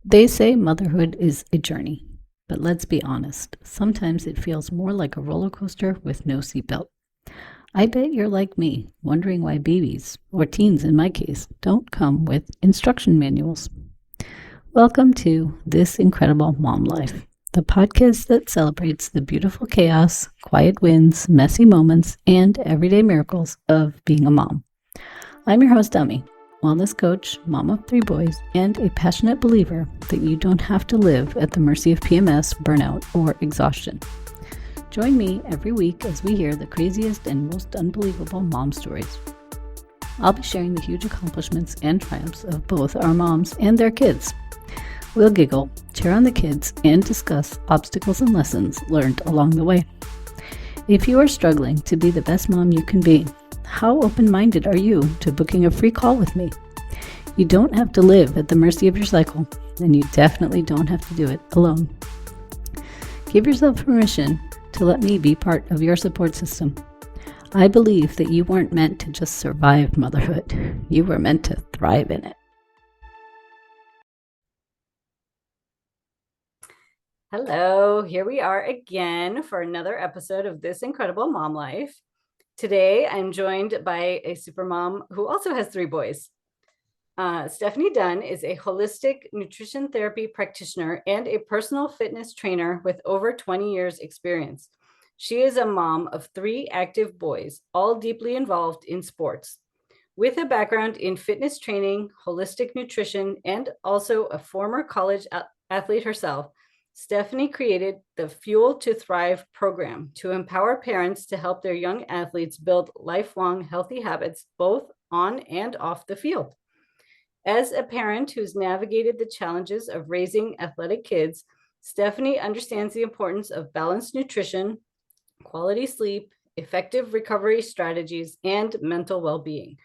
They say motherhood is a journey, but let's be honest, sometimes it feels more like a roller coaster with no seatbelt. I bet you're like me, wondering why babies, or teens in my case, don't come with instruction manuals. Welcome to This Incredible Mom Life, the podcast that celebrates the beautiful chaos, quiet wins, messy moments, and everyday miracles of being a mom. I'm your host, Dummy, wellness coach, mom of 3 boys, and a passionate believer that you don't have to live at the mercy of PMS, burnout, or exhaustion. Join me every week as we hear the craziest and most unbelievable mom stories. I'll be sharing the huge accomplishments and triumphs of both our moms and their kids. We'll giggle, cheer on the kids, and discuss obstacles and lessons learned along the way. If you are struggling to be the best mom you can be, how open-minded are you to booking a free call with me? You don't have to live at the mercy of your cycle, and you definitely don't have to do it alone. Give yourself permission to let me be part of your support system. I believe that you weren't meant to just survive motherhood. You were meant to thrive in it. Hello, here we are again for another episode of This Incredible Mom Life. Today, I'm joined by a super mom who also has 3 boys. Stephanie Dunn is a holistic nutrition therapy practitioner and a personal fitness trainer with over 20 years experience. She is a mom of 3 active boys, all deeply involved in sports. With a background in fitness training, holistic nutrition, and also a former college athlete herself, Stephanie created the Fuel to Thrive program to empower parents to help their young athletes build lifelong healthy habits, both on and off the field. As a parent who's navigated the challenges of raising athletic kids, Stephanie understands the importance of balanced nutrition, quality sleep, effective recovery strategies, and mental well-being.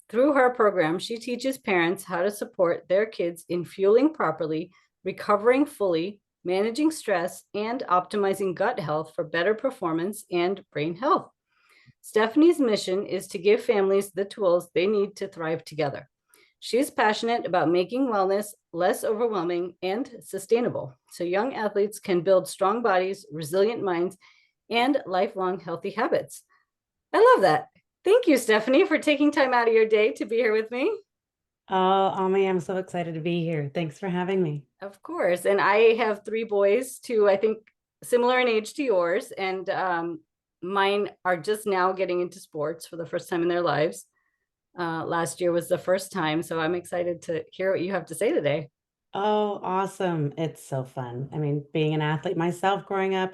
Through her program, she teaches parents how to support their kids in fueling properly, recovering fully, managing stress, and optimizing gut health for better performance and brain health. Stephanie's mission is to give families the tools they need to thrive together. She is passionate about making wellness less overwhelming and sustainable, so young athletes can build strong bodies, resilient minds, and lifelong healthy habits. I love that. Thank you, Stephanie, for taking time out of your day to be here with me. Oh, Ami, I'm so excited to be here. Thanks for having me. Of course. And I have 3 boys, 2, I think, similar in age to yours. And mine are just now getting into sports for the first time in their lives. Last year was the first time. So I'm excited to hear what you have to say today. Oh, awesome. It's so fun. I mean, being an athlete myself growing up,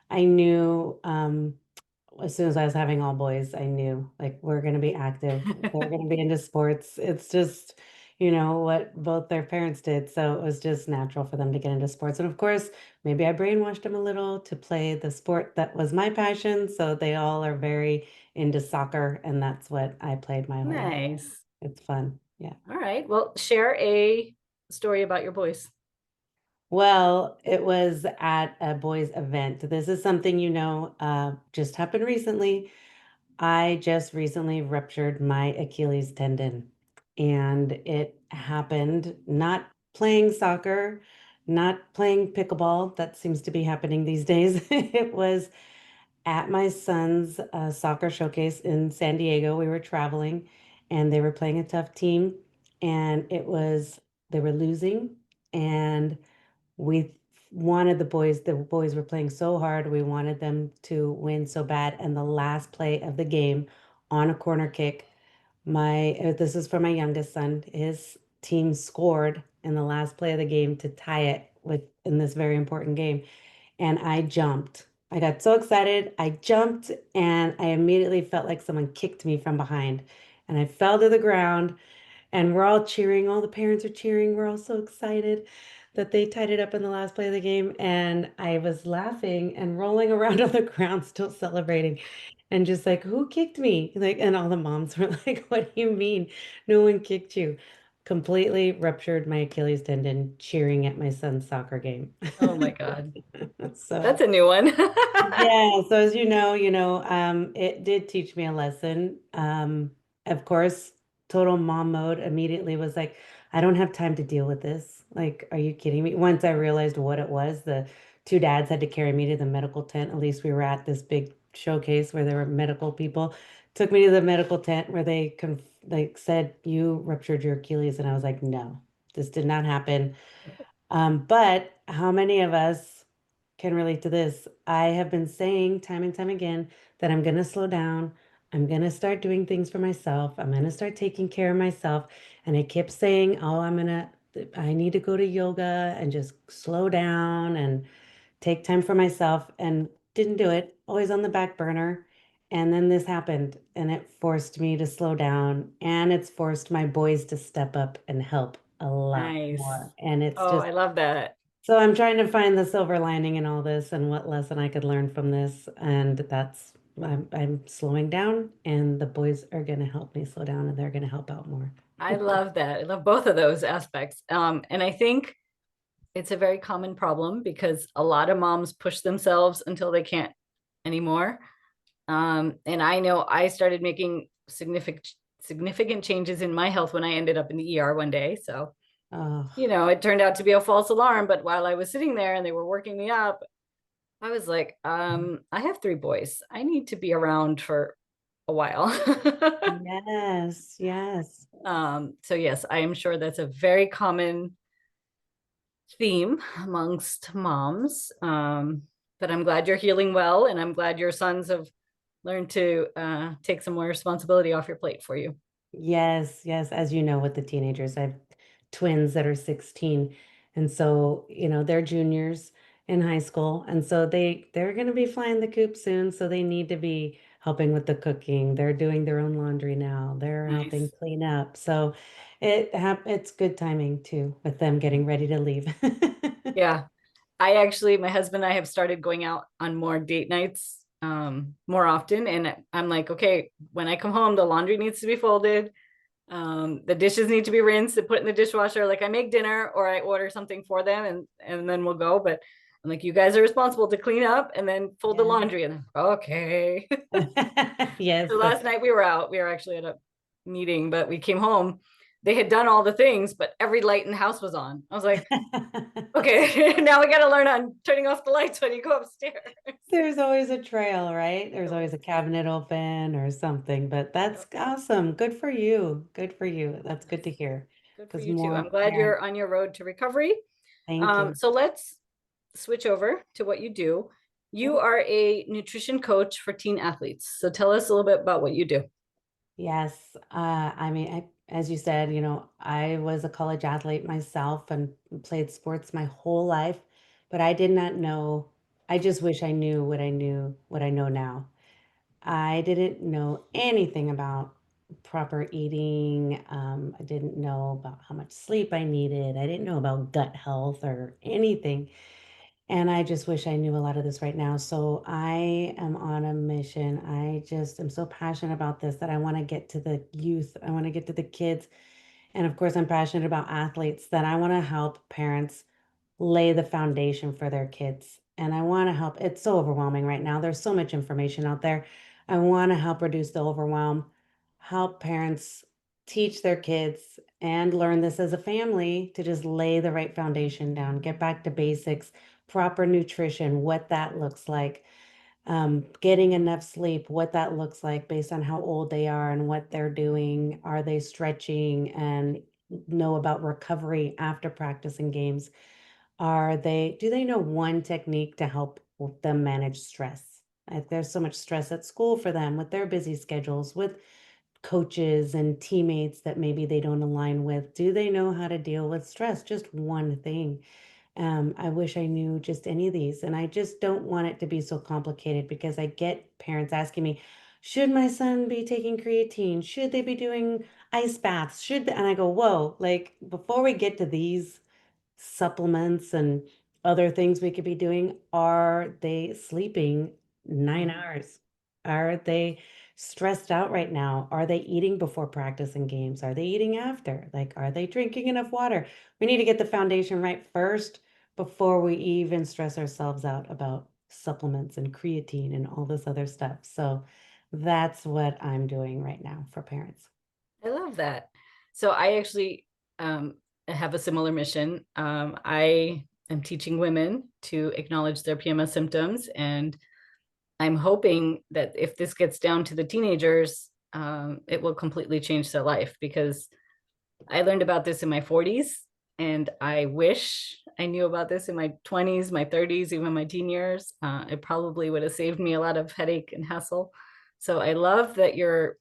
I knew as soon as I was having all boys, I knew like we're going to be active. They're going to be into sports. It's just, what both their parents did. So it was just natural for them to get into sports. And of course, maybe I brainwashed them a little to play the sport that was my passion. So they all are very into soccer, and that's what I played my whole life. Nice. It's fun. Yeah. All right. Well, share a story about your boys. Well, it was at a boys' event. This is something just happened recently. I just recently ruptured my Achilles tendon, and it happened not playing soccer, not playing pickleball. That seems to be happening these days. It was at my son's soccer showcase in San Diego. We were traveling, and they were playing a tough team, and they were losing, and we wanted the boys were playing so hard. We wanted them to win so bad. And the last play of the game on a corner kick, this is for my youngest son. His team scored in the last play of the game to tie it with in this very important game. And I jumped. I got so excited. I jumped and I immediately felt like someone kicked me from behind. And I fell to the ground and we're all cheering. All the parents are cheering. We're all so excited that they tied it up in the last play of the game. And I was laughing and rolling around on the ground, still celebrating. And just like, who kicked me? Like, and all the moms were like, what do you mean? No one kicked you. Completely ruptured my Achilles tendon cheering at my son's soccer game. Oh my God. That's So a new one. yeah, so as it did teach me a lesson. Of course, total mom mode immediately was like, I don't have time to deal with this. Like, are you kidding me? Once I realized what it was, the two dads had to carry me to the medical tent. At least we were at this big showcase where there were medical people. Took me to the medical tent where they like said, you ruptured your Achilles. And I was like, no, this did not happen. But how many of us can relate to this? I have been saying time and time again that I'm going to slow down. I'm going to start doing things for myself. I'm going to start taking care of myself. And I kept saying, oh, I need to go to yoga and just slow down and take time for myself, and didn't do it, always on the back burner. And then this happened and it forced me to slow down, and it's forced my boys to step up and help a lot Nice. more. And it's Oh, just I love that. so I'm trying to find the silver lining in all this and what lesson I could learn from this. And that's I'm slowing down, and the boys are going to help me slow down, and they're going to help out more. I love that. I love both of those aspects. And I think it's a very common problem because a lot of moms push themselves until they can't anymore. And I know I started making significant changes in my health when I ended up in the ER one day. So, Oh, it turned out to be a false alarm. But while I was sitting there and they were working me up, I was like, I have three boys. I need to be around for a while. yes, yes. So yes, I am sure that's a very common theme amongst moms. But I'm glad you're healing well, and I'm glad your sons have learned to take some more responsibility off your plate for you. Yes, yes. As you know, with the teenagers, I have twins that are 16. And so, they're juniors in high school. And so they're going to be flying the coop soon. So they need to be helping with the cooking. They're doing their own laundry now. They're helping Nice. clean up. So it's good timing too with them getting ready to leave. Yeah. My husband and I have started going out on more date nights more often. And I'm like, okay, when I come home, the laundry needs to be folded. The dishes need to be rinsed and put in the dishwasher. Like I make dinner or I order something for them and then we'll go. But I'm like, you guys are responsible to clean up and then fold the Yeah. laundry. And okay. Yes, So last that's night we were out. We were actually at a meeting, but we came home. They had done all the things, but every light in the house was on. I was like, okay, now we got to learn on turning off the lights when you go upstairs. There's always a trail, right? There's always a cabinet open or something, but that's Yep. awesome. Good for you. Good for you. That's Yes. good to hear. Good for Because you too. I'm more glad parents, you're on your road to recovery. thank you. So let's switch over to what you do. You Okay. are a nutrition coach for teen athletes. So tell us a little bit about what you do. Yes. As you said, I was a college athlete myself and played sports my whole life, but I did not know. I just wish I knew what I know now. I didn't know anything about proper eating. I didn't know about how much sleep I needed. I didn't know about gut health or anything. And I just wish I knew a lot of this right now. So I am on a mission. I just am so passionate about this that I want to get to the youth. I want to get to the kids. And of course, I'm passionate about athletes that I want to help parents lay the foundation for their kids. And I want to help. It's so overwhelming right now. There's so much information out there. I want to help reduce the overwhelm, help parents teach their kids and learn this as a family to just lay the right foundation down, get back to basics, proper nutrition, what that looks like, getting enough sleep, what that looks like based on how old they are and what they're doing. Are they stretching, and know about recovery after practice and games? Do they know one technique to help them manage stress? Like there's so much stress at school for them with their busy schedules, with coaches and teammates that maybe they don't align with. Do they know how to deal with stress? Just one thing. I wish I knew just any of these, and I just don't want it to be so complicated because I get parents asking me, should my son be taking creatine? Should they be doing ice baths? And I go, whoa, like before we get to these supplements and other things we could be doing, are they sleeping 9 hours? Are they stressed out right now? Are they eating before practice and games? Are they eating after? Like, are they drinking enough water? We need to get the foundation right first before we even stress ourselves out about supplements and creatine and all this other stuff. So that's what I'm doing right now for parents. I love that. So I actually have a similar mission. I am teaching women to acknowledge their PMS symptoms, and I'm hoping that if this gets down to the teenagers, it will completely change their life, because I learned about this in my 40s, and I wish I knew about this in my 20s, my 30s, even my teen years. It probably would have saved me a lot of headache and hassle. So I love that you're,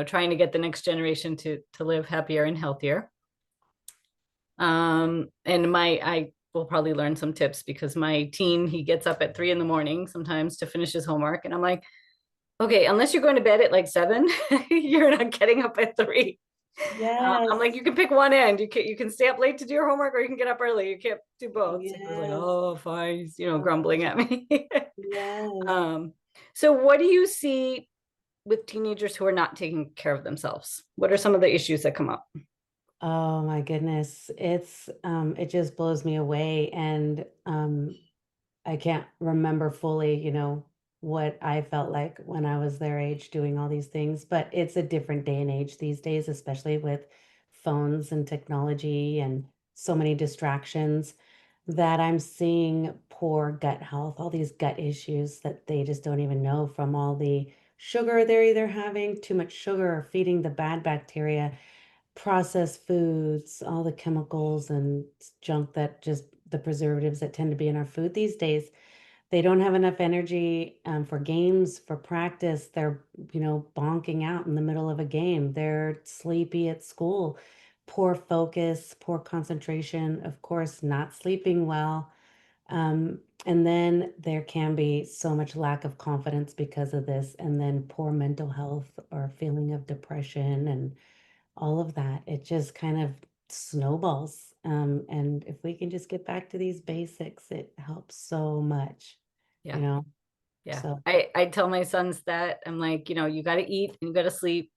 trying to get the next generation to live happier and healthier. And I will probably learn some tips, because my teen, he gets up at 3 in the morning sometimes to finish his homework. And I'm like, okay, unless you're going to bed at like 7, you're not getting up at 3. I'm like, Yes. you can pick one end. You can stay up late to do your homework, or you can get up early. You can't do both. So he was like, Yes. oh, fine. He's, grumbling Oh, at me. yes. um, so what do you see with teenagers who are not taking care of themselves? What are some of the issues that come up? Oh my goodness. It just blows me away. And I can't remember fully, what I felt like when I was their age doing all these things, but it's a different day and age these days, especially with phones and technology and so many distractions, that I'm seeing poor gut health, all these gut issues that they just don't even know from all the sugar they're either having, too much sugar, or feeding the bad bacteria, processed foods, all the chemicals and junk, that just the preservatives that tend to be in our food these days. They don't have enough energy for games, for practice. They're, bonking out in the middle of a game. They're sleepy at school, poor focus, poor concentration, of course, not sleeping well. And then there can be so much lack of confidence because of this, and then poor mental health or feeling of depression and all of that. It just kind of snowballs. And if we can just get back to these basics, it helps so much, you Yeah. know? Yeah. So, I tell my sons that I'm like, you got to eat and you got to sleep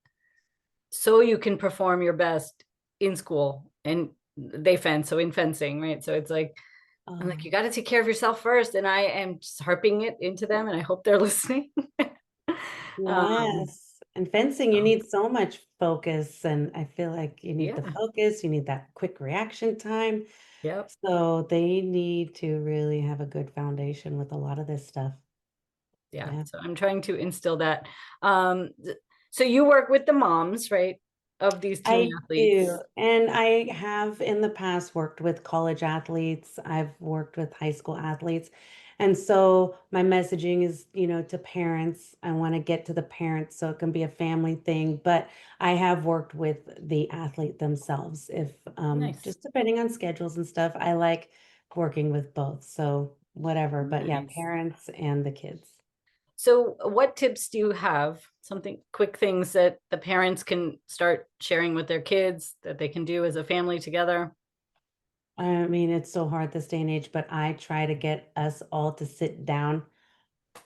so you can perform your best in school. And they fence, so in fencing, right? So it's like, I'm like, you um, got to take care of yourself first. And I am just harping it into them, and I hope they're listening. um, yes. And fencing, you so, need so much focus. And I feel like you need the yeah. focus, you need that quick reaction time. Yep. So they need to really have a good foundation with a lot of this stuff. Yeah. Yeah. So I'm trying to instill that. So you work with the moms, right, of these teen I do. athletes. And I have in the past worked with college athletes. I've worked with high school athletes. And so my messaging is, to parents. I want to get to the parents so it can be a family thing. But I have worked with the athlete themselves. If Nice. just depending on schedules and stuff, I like working with both. So whatever. But yeah, Nice. parents and the kids. So, what tips do you have? Something quick things that the parents can start sharing with their kids that they can do as a family together? I mean, it's so hard this day and age, but I try to get us all to sit down.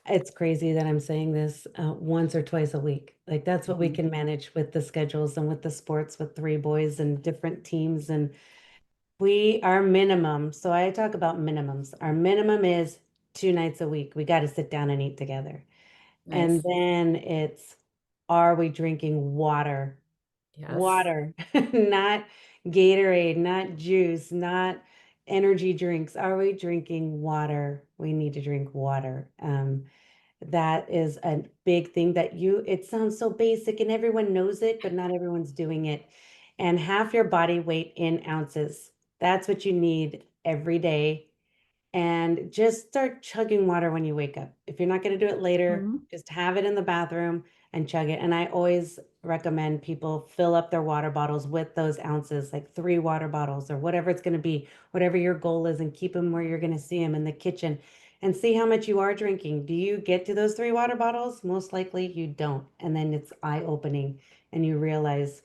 It's crazy that I'm saying this once or twice a week. Like that's what we Mhm. can manage with the schedules and with the sports with three boys and different teams. And our minimum, so I talk about minimums. Our minimum is 2 nights a week. We got to sit down and eat together. And Nice. then are we drinking water? Yes. Water, not Gatorade, not juice, not energy drinks. Are we drinking water? We need to drink water. That is a big thing it sounds so basic and everyone knows it, but not everyone's doing it. And half your body weight in ounces. That's what you need every day, and just start chugging water when you wake up. If you're not going to do it later, Mhm. just have it in the bathroom and chug it. And I always recommend people fill up their water bottles with those ounces, like 3 water bottles or whatever it's going to be, whatever your goal is, and keep them where you're going to see them in the kitchen and see how much you are drinking. Do you get to those 3 water bottles? Most likely you don't. And then it's eye-opening and you realize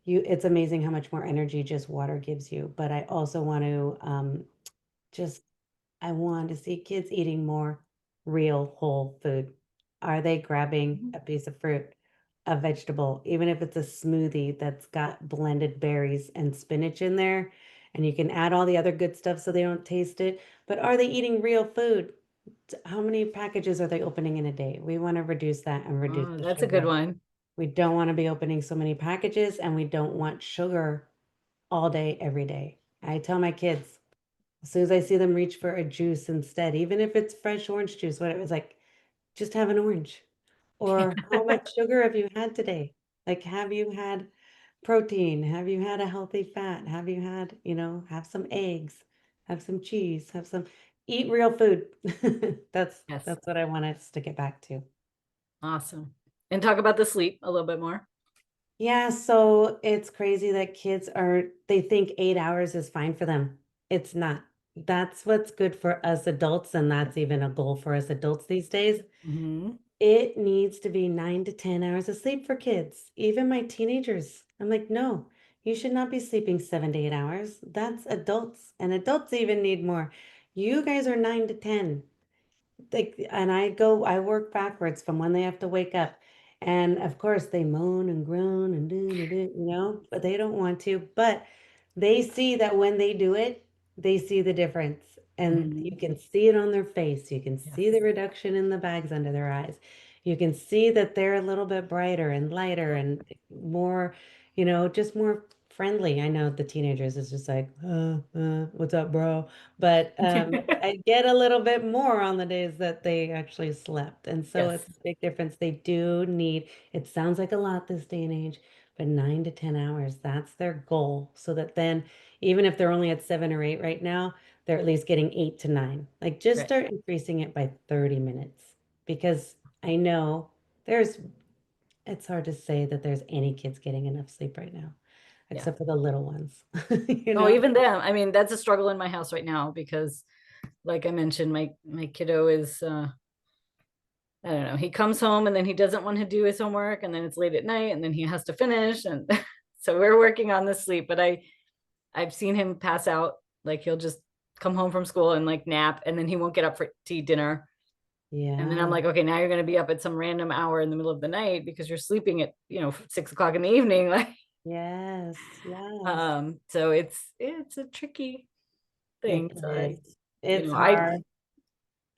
it's amazing how much more energy just water gives you. But I also want to just I want to see kids eating more real whole food. Are they grabbing Mhm. a piece of fruit, a vegetable, even if it's a smoothie that's got blended berries and spinach in there, and you can add all the other good stuff so they don't taste it, but are they eating real food? How many packages are they opening in a day? We want to reduce that and reduce Oh, the that's a good sugar. one. We don't want to be opening so many packages, and we don't want sugar all day, every day. I tell my kids, as soon as I see them reach for a juice instead, even if it's fresh orange juice, whatever, it's like, just have an orange. Or how much sugar have you had today? Like, have you had protein? Have you had a healthy fat? Have you had, have some eggs, have some cheese, eat real food. That's Yes. that's what I want us to get back to. Awesome. And talk about the sleep a little bit more. Yeah, so it's crazy that they think 8 hours is fine for them. It's not. That's what's good for us adults, and that's even a goal for us adults these days. Hmm. It needs to be 9 to 10 hours of sleep for kids, even my teenagers. I'm like, no, you should not be sleeping 7 to 8 hours. That's adults, and adults even need more. You guys are 9 to 10. Like, and I work backwards from when they have to wake up. And of course, they moan and groan and do, but they don't want to. But they see that when they do it, they see the difference. And you Hmm. can see it on their face. You can see the Yes. reduction in the bags under their eyes. You can see that they're a little bit brighter and lighter Yep. and more, just more friendly. I know the teenagers is just like, what's up, bro? But I get a little bit more on the days that they actually slept. And so Yes. it's a big difference. They do need, it sounds like a lot this day and age, but 9 to 10 hours, that's their goal. So that then, even if they're only at 7 or 8 right now, they're at least getting 8 to 9. Like just Right. start increasing it by 30 minutes because I know there's, it's hard to say that there's any kids getting enough sleep right now, Yeah. except for the little ones, you Oh, know? even them. I mean, that's a struggle in my house right now because, like I mentioned, my kiddo is I don't know. He comes home and then he doesn't want to do his homework, and then it's late at night, and then he has to finish, and so we're working on the sleep. But I've seen him pass out. Like he'll just come home from school and like nap, and then he won't get up for to eat dinner. And then I'm Yeah. like, okay, now you're going to be up at some random hour in the middle of the night because you're sleeping at 6 o'clock in the evening. Like, Yes. Yes. so it's a tricky It thing. So is. It's I hard.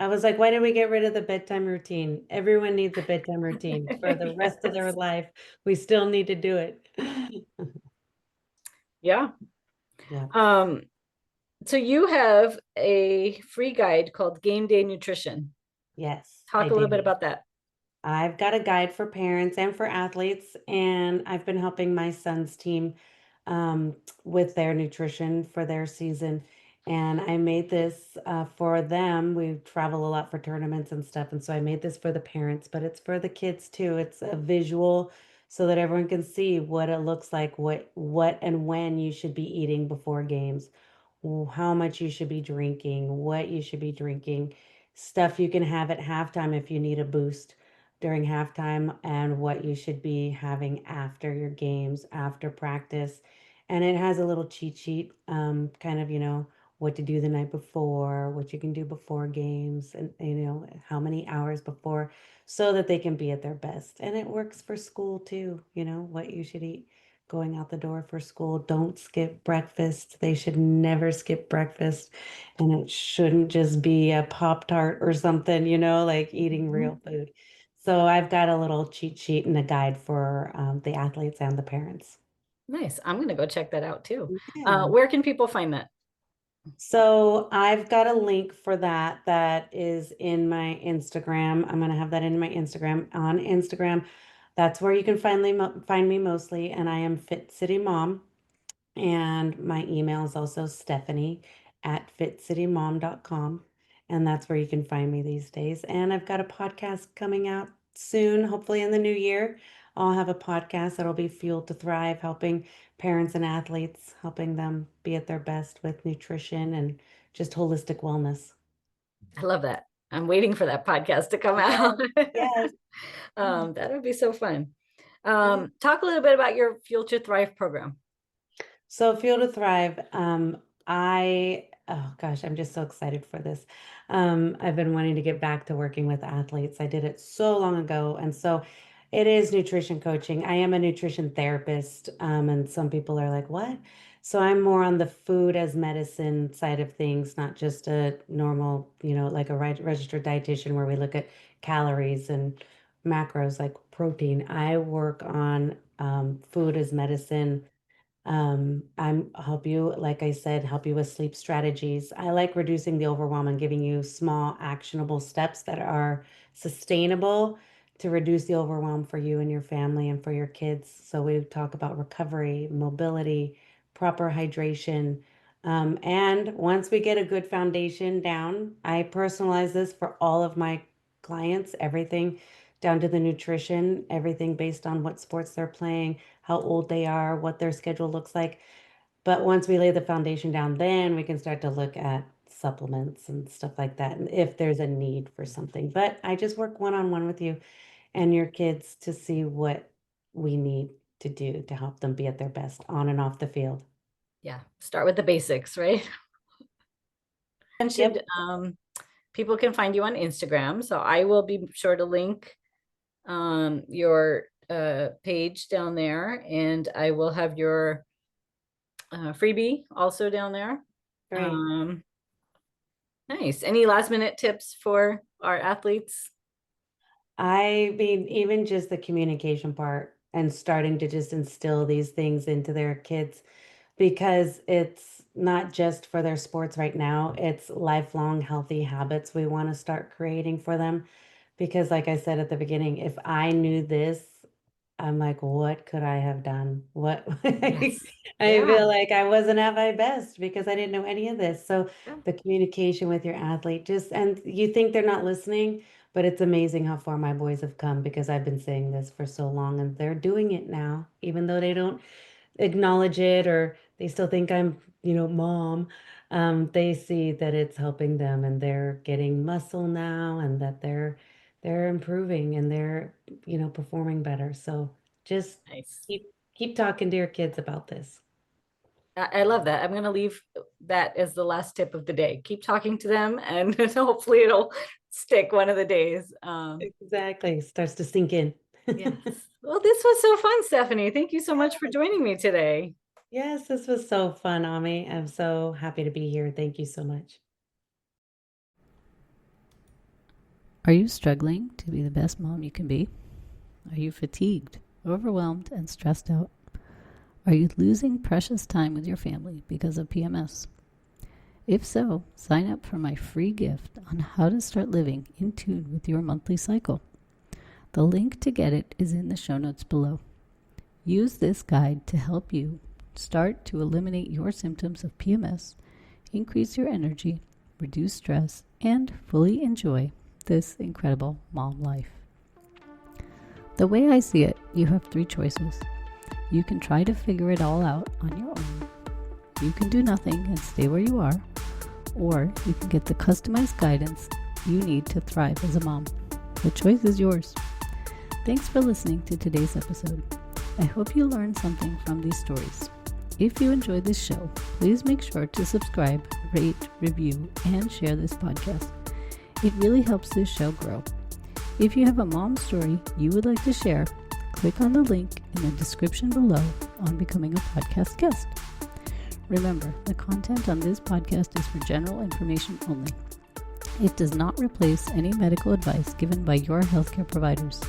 I was like, why did we get rid of the bedtime routine? Everyone needs a bedtime routine for the rest of their yes, life. We still need to do it. yeah. Yeah. Um, so you have a free guide called Game Day Nutrition. Yes, I Talk a little bit do. about that. I've got a guide for parents and for athletes, and I've been helping my son's team um, with their nutrition for their season. And I made this for them. We travel a lot for tournaments and stuff, and so I made this for the parents, but it's for the kids too. It's a visual so that everyone can see what it looks like, what and when you should be eating before games, how much you should be drinking, what you should be drinking, stuff you can have at halftime if you need a boost during halftime, and what you should be having after your games, after practice. And it has a little cheat sheet, kind of, what to do the night before, what you can do before games, and, how many hours before, so that they can be at their best. And it works for school too, what you should eat going out the door for school. Don't skip breakfast. They should never skip breakfast. And it shouldn't just be a Pop Tart or something, like eating Mhm. real food. So I've got a little cheat sheet and a guide for the athletes and the parents. Nice. I'm going to go check that out too. Yeah. Where can people find that? So I've got a link for that is in my Instagram. I'm going to have that in my Instagram. On Instagram, that's where you can find me mostly. And I am Fit City Mom. And my email is also Stephanie at fitcitymom.com. And that's where you can find me these days. And I've got a podcast coming out soon, hopefully in the new year. I'll have a podcast that'll be Fueled to Thrive, helping parents and athletes, helping them be at their best with nutrition and just holistic wellness. I love that. I'm waiting for that podcast to come Yes, out. yes. That would be so fun. Yeah. Talk a little bit about your Fuel to Thrive program. So Fuel to Thrive, oh gosh, I'm just so excited for this. I've been wanting to get back to working with athletes. I did it so long ago. And so it is nutrition coaching. I am a nutrition therapist. And some people are like, what? So I'm more on the food as medicine side of things, not just a normal, like a registered dietitian where we look at calories and macros like protein. I work on food as medicine, I'm help you, like I said, help you with sleep strategies. I like reducing the overwhelm and giving you small, actionable steps that are sustainable to reduce the overwhelm for you and your family and for your kids. So we talk about recovery, mobility, proper hydration. And once we get a good foundation down, I personalize this for all of my clients, everything down to the nutrition, everything based on what sports they're playing, how old they are, what their schedule looks like. But once we lay the foundation down, then we can start to look at supplements and stuff like that, and if there's a need for something. But I just work one-on-one with you and your kids to see what we need to do to help them be at their best on and off the field. Yeah. Start with the basics, right? Yep. Mentioned people can find you on Instagram. So I will be sure to link your page down there, and I will have your freebie also down there. Great. Um, nice. Any last minute tips for our athletes? I mean, even just the communication part and starting to just instill these things into their kids because it's not just for their sports right now, it's lifelong healthy habits we want to start creating for them. Because, like I said at the beginning, if I knew this, I'm like, what could I have done? What I Yes. feel Yeah. like I wasn't at my best because I didn't know any of this. So Yeah. the communication with your athlete just, and you think they're not listening, but it's amazing how far my boys have come because I've been saying this for so long and they're doing it now, even though they don't acknowledge it or they still think I'm, mom. They see that it's helping them and they're getting muscle now and that they're improving and they're, performing better. So just Nice. keep talking to your kids about this. I love that. I'm going to leave that as the last tip of the day. Keep talking to them, and hopefully it'll stick one of the days. Exactly. Starts to sink in. Yes. Well, this was so fun, Stephanie. Thank you so much for joining me today. Yes, this was so fun, Ami. I'm so happy to be here. Thank you so much. Are you struggling to be the best mom you can be? Are you fatigued, overwhelmed, and stressed out? Are you losing precious time with your family because of PMS? If so, sign up for my free gift on how to start living in tune with your monthly cycle. The link to get it is in the show notes below. Use this guide to help you start to eliminate your symptoms of PMS, increase your energy, reduce stress, and fully enjoy this incredible mom life. The way I see it, you have 3 choices. You can try to figure it all out on your own. You can do nothing and stay where you are, or you can get the customized guidance you need to thrive as a mom. The choice is yours. Thanks for listening to today's episode. I hope you learned something from these stories. If you enjoyed this show, please make sure to subscribe, rate, review, and share this podcast. It really helps this show grow. If you have a mom story you would like to share, click on the link in the description below on becoming a podcast guest. Remember, the content on this podcast is for general information only. It does not replace any medical advice given by your healthcare providers.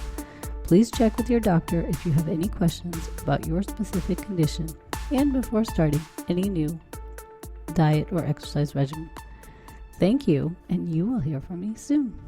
Please check with your doctor if you have any questions about your specific condition and before starting any new diet or exercise regimen. Thank you, and you will hear from me soon.